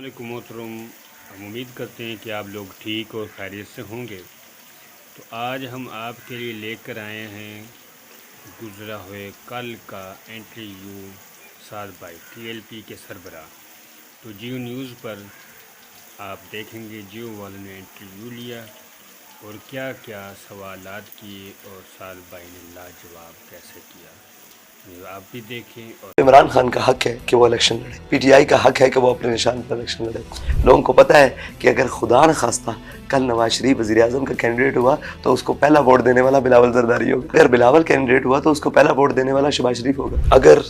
अस्सलामुअलैकुम मोहतरम। हम उम्मीद करते हैं कि आप लोग ठीक और खैरियत से होंगे। तो आज हम आपके लिए लेकर आए हैं गुज़रा हुए कल का इंटरव्यू साद भाई टीएलपी के सरबराह। तो जियो न्यूज़ पर आप देखेंगे जियो वालों ने इंटरव्यू लिया और क्या क्या सवालात किए और साद भाई ने लाजवाब कैसे किया, ये आप भी देखें। और इमरान खान का हक है कि वो इलेक्शन लड़े, पीटीआई का हक है कि वो अपने निशान पर इलेक्शन लड़े। लोगों को पता है कि अगर खुदा न खास्ता कल नवाज शरीफ वज़ीर आज़म का कैंडिडेट हुआ तो उसको पहला वोट देने वाला बिलावल जरदारी होगा। अगर बिलावल कैंडिडेट हुआ तो उसको पहला वोट देने वाला शहबाज शरीफ होगा। अगर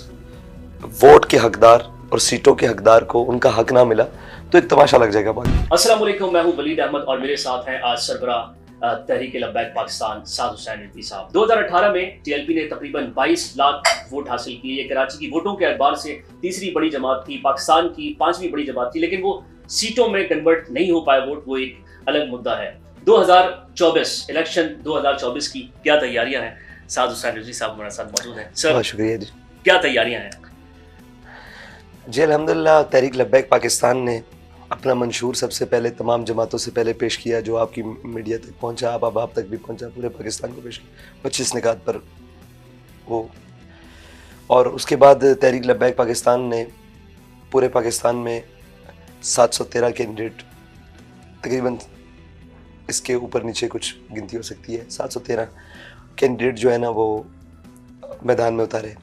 वोट के हकदार और सीटों के हकदार को उनका हक ना मिला तो एक तमाशा लग जाएगा। अस्सलाम वालेकुम, मैं हूं वलीद अहमद और मेरे साथ हैं आज सरबराह तहरीक लब्बैक पाकिस्तान साद हुसैन रिजवी साहब। 2018 में टीएलपी ने तकरीबन 22 लाख वोट हासिल किए। ये कराची की वोटों के एतबार से तीसरी बड़ी जमात थी, पाकिस्तान की 5वीं बड़ी जमात थी, लेकिन वो सीटों में कन्वर्ट नहीं हो पाए वोट, वो एक अलग मुद्दा है। 2024 इलेक्शन 2024 की क्या तैयारियां हैं? साद हुसैन रिजवी साहब हमारे साथ मौजूद हैं। सर, शुक्रिया जी। क्या तैयारियां हैं? जी अल्हम्दुलिल्लाह, तहरीक लब्बैक पाकिस्तान ने अपना मंशूर सबसे पहले तमाम जमातों से पहले पेश किया, जो आपकी मीडिया तक पहुंचा, अब आप तक भी पहुंचा, पूरे पाकिस्तान को पेश किया 25 निकात पर वो। और उसके बाद तहरीक लब्बैक पाकिस्तान ने पूरे पाकिस्तान में 713 कैंडिडेट, तकरीबन इसके ऊपर नीचे कुछ गिनती हो सकती है, 713 कैंडिडेट जो है ना वो मैदान में उतारे।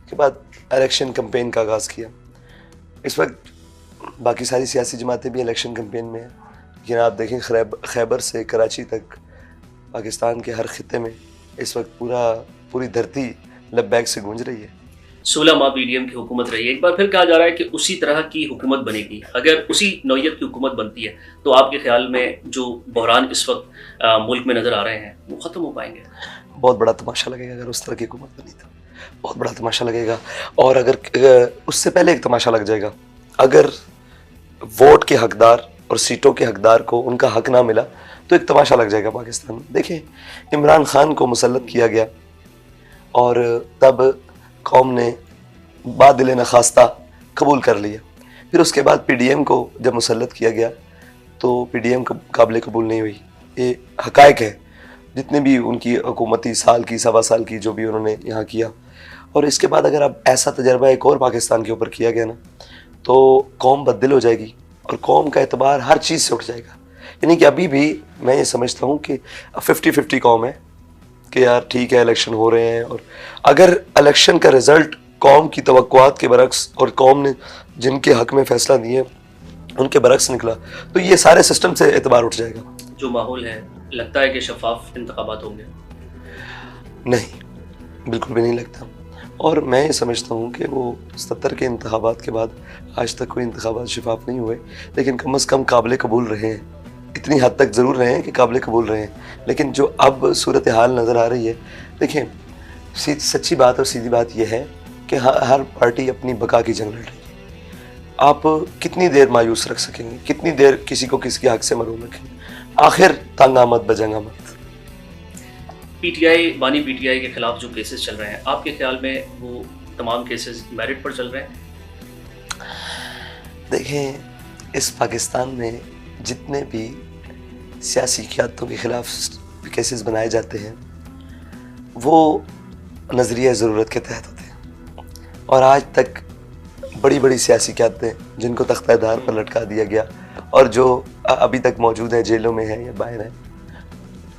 के बाद इलेक्शन कैंपेन का आगाज़ किया। इस वक्त बाकी सारी सियासी जमातें भी इलेक्शन कैंपेन में हैं, लेकिन आप देखें खैबर से कराची तक पाकिस्तान के हर खित्ते में इस वक्त पूरी धरती लब्बैक से गूंज रही है। 16 माह पीडीएम की हुकूमत रही है। एक बार फिर कहा जा रहा है कि उसी तरह की हुकूमत बनेगी। अगर उसी नौयत की हुकूमत बनती है तो आपके ख्याल में जो बहरान इस वक्त मुल्क में नज़र आ रहे हैं वो ख़त्म हो पाएंगे? बहुत बड़ा तमाशा लगेगा अगर उस तरह की हुकूमत बनी तो, बहुत बड़ा तमाशा लगेगा। और अगर उससे पहले एक तमाशा लग जाएगा, अगर वोट के हकदार और सीटों के हकदार को उनका हक ना मिला तो एक तमाशा लग जाएगा पाकिस्तान में। देखें, इमरान खान को मुसल्लत किया गया और तब कौम ने बादिल नखास्ता कबूल कर लिया। फिर उसके बाद पीडीएम को जब मुसल्लत किया गया तो पीडीएम काबिल कबूल नहीं हुई। ये हकायक है, जितने भी उनकी हुकूमती साल की सवा साल की जो भी उन्होंने यहाँ किया। और इसके बाद अगर अब ऐसा तजर्बा एक और पाकिस्तान के ऊपर किया गया ना तो कौम बददिल हो जाएगी और कौम का एतबार हर चीज़ से उठ जाएगा। यानी कि अभी भी मैं ये समझता हूँ कि 50-50 कौम है कि यार ठीक है इलेक्शन हो रहे हैं, और अगर इलेक्शन का रिज़ल्ट कौम की तवक्कुआत के बरक्स और कौम ने जिनके हक में फ़ैसला दिए उनके बरक्स निकला तो ये सारे सिस्टम से एतबार उठ जाएगा। जो माहौल है, लगता है कि शफाफ इंतखाबात होंगे? नहीं, बिल्कुल भी नहीं लगता। और मैं ये समझता हूँ कि वो 70 के इंतखाबात के बाद आज तक कोई इंतखाबात शफाफ नहीं हुए, लेकिन कम अज़ कम काबिल कबूल रहे हैं। इतनी हद तक ज़रूर रहे हैं कि काबिल कबूल रहे हैं। लेकिन जो अब सूरत हाल नज़र आ रही है, देखें सच्ची बात और सीधी बात यह है कि हर पार्टी अपनी बका की जंग लड़ रही है। आप कितनी देर मायूस रख सकेंगे, कितनी देर किसी को किसी के हक से मरूम रखेंगे? आखिर तंग आमद बजंग आमद। पीटीआई बानी पीटीआई के खिलाफ जो केसेस चल रहे हैं, आपके ख्याल में वो तमाम केसेस मेरिट पर चल रहे हैं? देखें, इस पाकिस्तान में जितने भी सियासी क़यादतों के ख़िलाफ़ केसेस बनाए जाते हैं वो नज़रिया ज़रूरत के तहत होते हैं। और आज तक बड़ी बड़ी सियासी क़यादतें जिनको तख्ता-ए-दार पर लटका दिया गया और जो अभी तक मौजूद हैं, जेलों में हैं या बाहर हैं,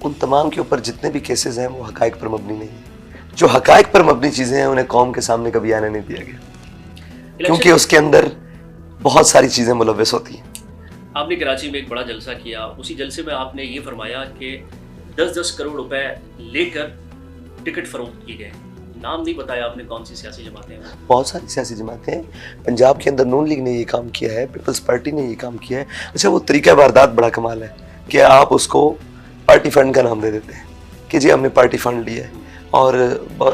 उन तमाम के ऊपर जितने भी केसेस हैं वो हक़ाइक़ पर मबनी नहीं है। जो हक़ाइक़ पर मबनी चीज़ें हैं उन्हें कौम के सामने कभी आने नहीं दिया गया, क्योंकि उसके अंदर बहुत सारी चीज़ें मुलव्वस होती हैं। आपने कराची में एक बड़ा जलसा किया, उसी जलसे में आपने ये फरमाया कि 10-10 करोड़ रुपए लेकर टिकट फरोख्त किए गए। नाम नहीं बताया आपने, कौन सी सियासी जमातें हैं? बहुत सारी सियासी जमातें हैं। पंजाब के अंदर नून लीग ने ये काम किया है, पीपल्स पार्टी ने ये काम किया है। अच्छा, वो तरीका वारदात बड़ा कमाल है कि आप उसको पार्टी फंड का नाम दे देते हैं कि जी हमने पार्टी फंड लिया है। और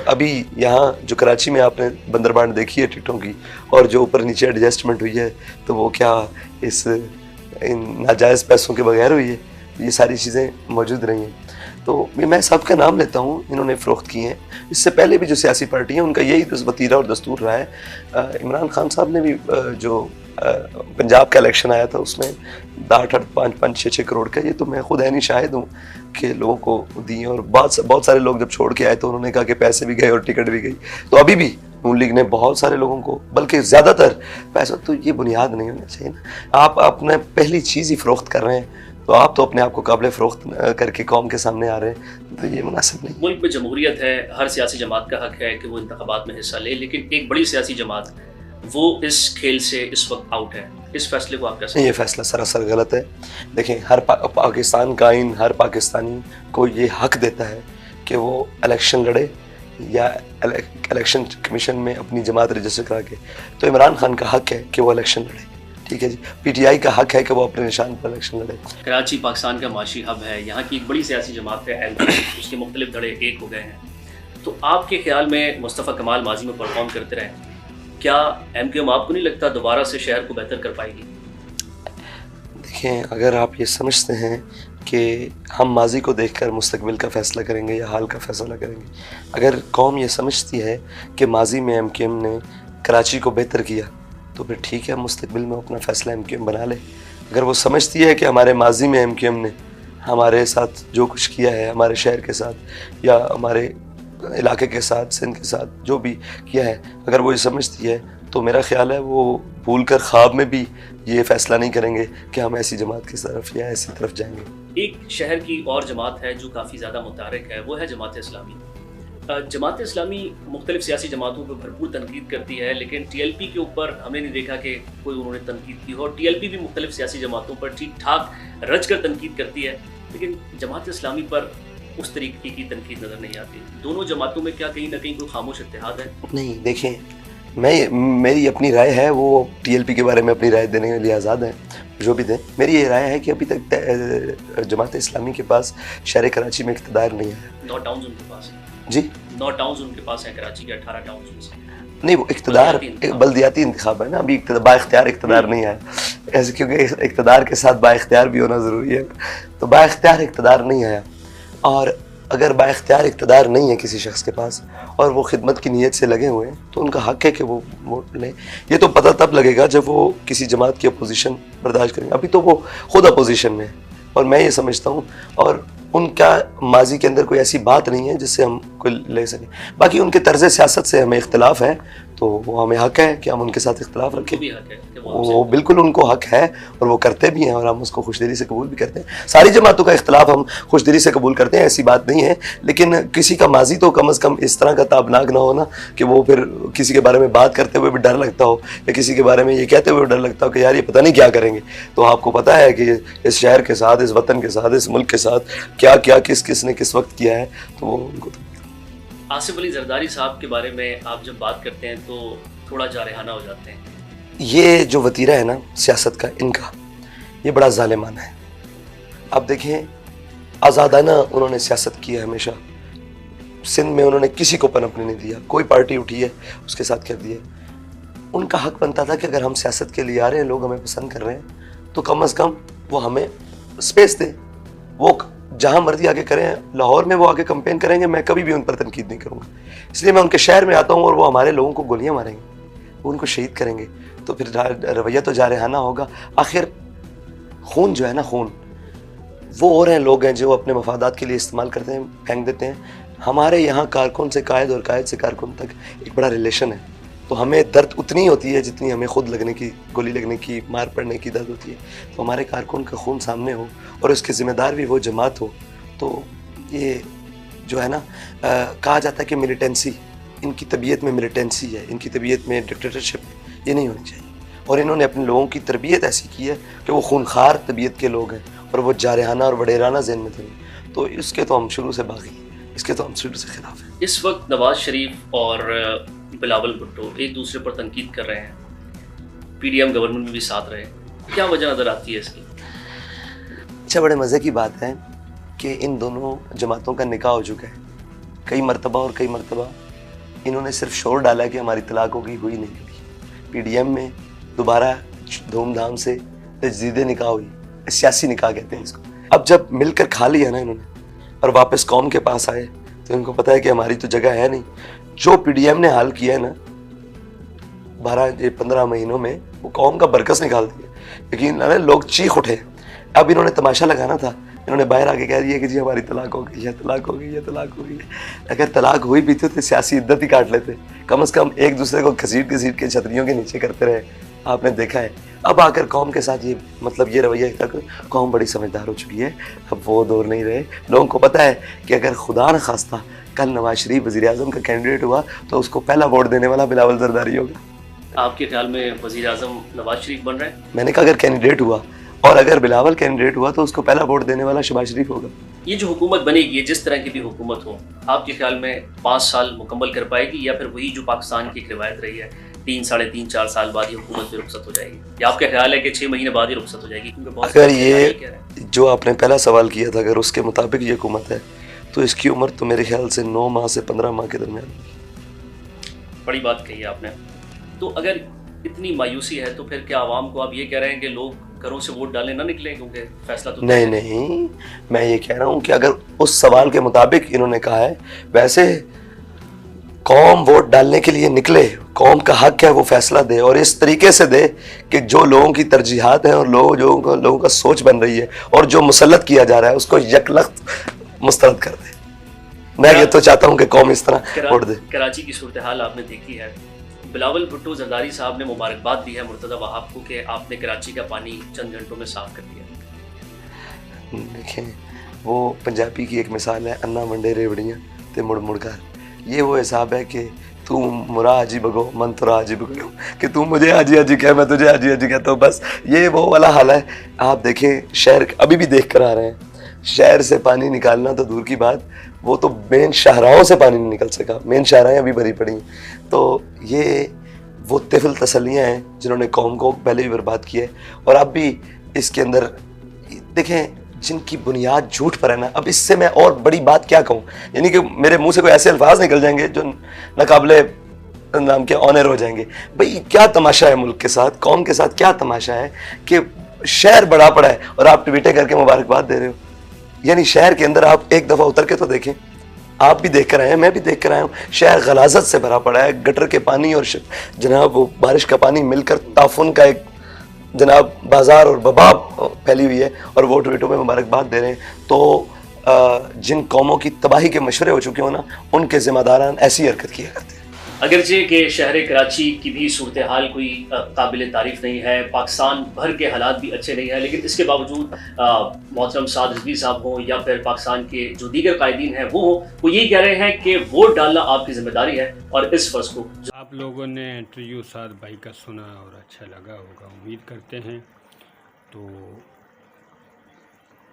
अभी यहाँ जो कराची में आपने बंदरबांट देखी है टिकटों की, और जो ऊपर नीचे एडजस्टमेंट हुई है तो वो क्या इन नाजायज़ पैसों के बगैर हुई है? ये सारी चीज़ें मौजूद रही हैं। तो मैं सबका नाम लेता हूँ, इन्होंने फ़रोख्त किए हैं। इससे पहले भी जो सियासी पार्टी हैं उनका यही वतीरा और दस्तूर रहा है। इमरान खान साहब ने भी जो पंजाब का इलेक्शन आया था उसमें 5-6 करोड़ का, ये तो मैं खुद ऐनी शाहिद हूँ कि लोगों को दिए, और बहुत सारे लोग जब छोड़ के आए तो उन्होंने कहा कि पैसे भी गए और टिकट भी गई। तो अभी भी नून लीग ने बहुत सारे लोगों को, बल्कि ज़्यादातर पैसा, तो ये बुनियाद नहीं होना चाहिए ना। आप अपने पहली चीज़ ही फ़रोख्त कर रहे हैं तो आप तो अपने आप को काबिल फ़रोख्त करके कौम के सामने आ रहे हैं, तो ये मुनासिब नहीं। मुल्क में जमहूरियत है, हर सियासी जमात का हक है कि वो इंतखाबात में हिस्सा ले, लेकिन एक बड़ी सियासी जमात वो इस खेल से इस वक्त आउट है। इस फैसले को आप कैसे? ये फैसला सरासर गलत है। देखें, हर पाकिस्तान का आइन हर पाकिस्तानी को ये हक देता है कि वो इलेक्शन लड़े या इलेक्शन कमीशन में अपनी जमात रजिस्टर करा के। तो इमरान खान का हक है कि वो इलेक्शन लड़े, ठीक है जी। पीटीआई का हक है कि वो अपने निशान पर इलेक्शन लड़े। कराची पाकिस्तान का माशी हब है, यहाँ की एक बड़ी सियासी जमात है एमके, उसके मुख्तलिफ धड़े एक हो गए हैं। तो आपके ख्याल में मुस्तफ़ा कमाल माजी में परफॉर्म करते रहे, क्या एमक्यूएम आपको नहीं लगता दोबारा से शहर को बेहतर कर पाएगी? देखें, अगर आप ये समझते हैं कि हम माजी को देखकर मुस्तकबिल का फ़ैसला करेंगे या हाल का फ़ैसला करेंगे, अगर कौम ये समझती है कि माजी में एमक्यूएम ने कराची को बेहतर किया तो फिर ठीक है, मुस्तकबिल में अपना फ़ैसला एमक्यूएम बना ले। अगर वो समझती है कि हमारे माजी में एमक्यूएम ने हमारे साथ जो कुछ किया है, हमारे शहर के साथ या हमारे इलाके के साथ, सिंध के साथ जो भी किया है, अगर वो ये समझती है तो मेरा ख्याल है वो भूल कर ख्वाब में भी ये फ़ैसला नहीं करेंगे कि हम ऐसी जमात की तरफ या ऐसी तरफ जाएंगे। एक शहर की और जमात है जो काफ़ी ज़्यादा मुतारिक है, वो है जमात इस्लामी। जमात इस्लामी मुख्तलिफ सियासी जमातों पर भरपूर तनकीद करती है, लेकिन टीएलपी के ऊपर हमने नहीं देखा कि कोई उन्होंने तनकीद की हो। और टीएलपी भी मुख्तलिफ सियासी जमातों पर ठीक ठाक रच कर तनकीद करती है, लेकिन जमात इस्लामी पर उस तरीके की तनकीद नज़र नहीं आती। दोनों जमातों में क्या कहीं ना कहीं कोई खामोश इत्तेहाद है? नहीं, देखें, मेरी अपनी राय है, वो टीएलपी के बारे में अपनी राय देने के लिए आज़ाद है, जो भी दें। मेरी ये राय है कि अभी तक जमात इस्लामी के पास शहर कराची में इक़्तिदार नहीं है। 9 टाउन्स उनके पास है जी, 9 टाउन्स उनके पास है, कराची के 18 टाउन्स में से। नहीं, वो इक़्तिदार बल्दियाती इंतखाब है ना, अभी बाइख्तियार इक़्तिदार नहीं है ऐसे, क्योंकि इक़्तिदार के साथ बाइख्तियार भी होना ज़रूरी है। तो बाइख्तियार इक़्तिदार नहीं आया, और अगर बाइख्तियार इक़्तिदार नहीं है किसी शख्स के पास और वो खिदमत की नीयत से लगे हुए हैं तो उनका हक़ है कि वो वोट लें। ये तो पता तब लगेगा जब वो किसी जमात की अपोजिशन बर्दाश्त करेंगे। अभी तो वो खुद अपोजिशन में है, और मैं ये समझता हूँ, और उनका माजी के अंदर कोई ऐसी बात नहीं है जिससे हम कोई ले सकें। बाकी उनके तर्ज़ सियासत से हमें इख्तलाफ है, तो वो हमें हक़ है कि हम उनके साथ इख्तलाफ रखें। वो बिल्कुल उनको हक़ है और वो करते भी हैं, और हम उसको खुशदिली से कबूल भी करते हैं। सारी जमातों का इख्तलाफ हम खुशदिली से कबूल करते हैं, ऐसी बात नहीं है। लेकिन किसी का माजी तो कम अज़ कम इस तरह का ताबनाक ना हो ना कि वो फिर किसी के बारे में बात करते हुए भी डर लगता हो, या किसी के बारे में ये कहते हुए डर लगता हो कि यार ये पता नहीं क्या करेंगे। तो आपको पता है कि इस शहर के साथ, इस वतन के साथ, इस मुल्क के साथ क्या क्या किस ने किस वक्त किया है, तो वो उनको। आसिफ अली जरदारी साहब के बारे में आप जब बात करते हैं तो थोड़ा जारहाना हो जाते हैं। ये जो वतीरा है ना सियासत का, इनका ये बड़ा ज़ालिमाना है। आप देखें, आज़ादाना उन्होंने सियासत की है हमेशा। सिंध में उन्होंने किसी को पनपने नहीं दिया, कोई पार्टी उठी है उसके साथ कर दिया। उनका हक बनता था कि अगर हम सियासत के लिए आ रहे हैं, लोग हमें पसंद कर रहे हैं, तो कम अज़ कम वो हमें स्पेस दें। वो जहाँ मर्जी आके करें, लाहौर में वो आके कंपेन करेंगे, मैं कभी भी उन पर तनकीद नहीं करूँगा। इसलिए मैं उनके शहर में आता हूँ और वो हमारे लोगों को गोलियाँ मारेंगे, वो उनको शहीद करेंगे, तो फिर रवैया तो जारहाना होगा। आखिर खून जो है ना, खून वो और हैं लोग हैं जो अपने मफादात के लिए इस्तेमाल करते हैं, फेंक देते हैं। हमारे यहाँ कारकुन से कायद और कायद से कारकुन तक एक बड़ा रिलेशन है, तो हमें दर्द उतनी होती है जितनी हमें खुद लगने की, गोली लगने की, मार पड़ने की दर्द होती है। तो हमारे कारकुन का खून सामने हो और उसके ज़िम्मेदार भी वो जमात हो, तो ये जो है ना, कहा जाता है कि मिलिटेंसी, इनकी तबीयत में मिलिटेंसी है, इनकी तबीयत में डिक्टेटरशिप है, ये नहीं होनी चाहिए। और इन्होंने अपने लोगों की तरबियत ऐसी की है कि वो खूनखार तबीयत के लोग हैं और वो जारहाना और वडेराना ज़हन में थे। तो इसके तो हम शुरू से बागी हैं, इसके तो हम शुरू से खिलाफ हैं। इस वक्त नवाज शरीफ और बिलावल भुट्टो एक दूसरे पर तनकीद कर रहे हैं, पीडीएम गवर्नमेंट में भी साथ रहे, क्या वजह नज़र आती है इसकी? अच्छा, बड़े मज़े की बात है कि इन दोनों जमातों का निकाह हो चुका है कई मरतबा, और कई मरतबा इन्होंने सिर्फ शोर डाला कि हमारी तलाक होगी, हुई नहीं कभी। पीडीएम में दोबारा धूमधाम से तजदीद निकाह हुई, सियासी निकाह कहते हैं इसको। अब जब मिलकर खा लिया ना इन्होंने, और वापस कौम के पास आए तो इनको पता है कि हमारी तो जगह है नहीं। जो पीडीएम ने हाल किया है ना 15 महीनों में, वो कौम का बरकस निकाल दिया। यकीन ना लोग चीख उठे। अब इन्होंने तमाशा लगाना था, इन्होंने बाहर आके कह दिया कि जी हमारी तलाक हो गई है, तलाक हो गई है, तलाक हो गई है। अगर तलाक हुई भी तो सियासी इद्दत ही काट लेते, कम से कम एक दूसरे को घसीट घसीट के छतरियों के नीचे करते रहे। आपने देखा है अब आकर कौम के साथ ये मतलब ये रवैया तक कौम बड़ी समझदार हो चुकी है। अब वो दौर नहीं रहे। लोगों को पता है कि अगर खुदा न खास्ता कल नवाज शरीफ वज़ीर आज़म का कैंडिडेट हुआ तो उसको पहला वोट देने वाला बिलावल जरदारी होगा। आपके ख्याल में वज़ीर आज़म नवाज शरीफ बन रहे हैं? मैंने कहा अगर कैंडिडेट हुआ और अगर बिलावल कैंडिडेट हुआ तो उसको पहला वोट देने वाला शहबाज शरीफ होगा। ये जो हुकूमत बनेगी, जिस तरह की भी हुकूमत हो, आपके ख्याल में 5 साल मुकम्मल कर पाएगी या फिर वही जो पाकिस्तान की एक रिवायत रही है 3, साढ़े 3, 4 साल बाद ये हुकूमत भी रुखसत हो जाएगी, या आपका ख्याल है कि 6 महीने बाद ही रुखसत हो जाएगी? क्योंकि बहुत अगर ये जो आपने पहला सवाल किया था अगर उसके मुताबिक ये हुकूमत है तो इसकी उम्र तो मेरे ख्याल से 9 माह से 15 माह के दरमियान। बड़ी बात कही आपने। तो अगर इतनी मायूसी है तो फिर क्या आवाम को आप ये कह रहे हैं कि लोग घरों से वोट डालने ना निकलें क्योंकि फैसला तो नहीं, मैं ये कह रहा हूँ कि अगर उस सवाल के मुताबिक इन्होंने कहा है, वैसे कौम वोट डालने के लिए निकले, कौम का हक है वो फैसला दे और इस तरीके से दे कि जो लोगों की तरजीहात हैं और लोगों का सोच बन रही है और जो मुसल्लत किया जा रहा है उसको यकलख्त मुस्तरद कर दे। मैं ये तो चाहता हूँ कि कौम इस तरह वोट दे। कराची की सूरत हाल आपने देखी है। बिलावल भुट्टो जरदारी साहब ने मुबारकबाद दी है मुर्तज़ा वहाब को कि आपने कराची का पानी चंद घंटों में साफ कर दिया। देखें, वो पंजाबी की एक मिसाल है, अन्ना मंडे रेवड़ियाँ ते मुड़ मुड़ कर। ये वो हिसाब है कि तू मुरा हाजी बगो मन तुरा हाजी बगो, कि तू मुझे हाजी हाजी कह मैं तुझे हाजी हाजी कहता हूँ। बस ये वो वाला हाल है। आप देखें शहर अभी भी देख कर आ रहे हैं, शहर से पानी निकालना तो दूर की बात, वो तो मेन शाहराहों से पानी नहीं निकल सका। मेन शाहराहें अभी भरी पड़ी। तो ये वो तिफल तसल्लियाँ हैं जिन्होंने कौम को पहले भी बर्बाद किया है और अब भी इसके अंदर देखें जिनकी बुनियाद झूठ पर है ना। अब इससे मैं और बड़ी बात क्या कहूँ, यानी कि मेरे मुंह से कोई ऐसे अल्फाज निकल जाएंगे जो नाकाबिले नाम के ऑनर हो जाएंगे। भाई क्या तमाशा है मुल्क के साथ, कौम के साथ क्या तमाशा है कि शहर बड़ा पड़ा है और आप ट्वीटें करके मुबारकबाद दे रहे हो। यानी शहर के अंदर आप एक दफ़ा उतर के तो देखें, आप भी देख कर आए हैं, मैं भी देख कर आया हूँ। शहर गलाजत से भरा पड़ा है, गटर के पानी और जनाब वो बारिश का पानी मिलकर ताफुन का एक जनाब बाजार और बबा फैली हुई है और वो ट्वीटों में मुबारकबाद दे रहे हैं। तो जिन कौमों की तबाही के मशवरे हो चुके हो ना, उनके जिम्मेदारान ऐसी हरकत किया करते हैं। अगरचे कि शहर कराची की भी सूरत हाल कोई काबिल तारीफ नहीं है, पाकिस्तान भर के हालात भी अच्छे नहीं हैं, लेकिन इसके बावजूद मोहतरम साद रिजवी साहब हों या फिर पाकिस्तान के जो दीगर कायदीन हैं वो यही कह रहे हैं कि वोट डालना आपकी जिम्मेदारी है और इस फर्ज को। आप लोगों ने इंटरव्यू साद भाई का सुना और अच्छा लगा होगा, उम्मीद करते हैं। तो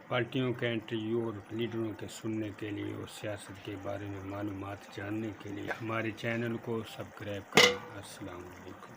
पार्टियों के इंटरव्यू और लीडरों के सुनने के लिए और सियासत के बारे में मालूमात जानने के लिए हमारे चैनल को सब्सक्राइब करें। अस्सलाम वालेकुम।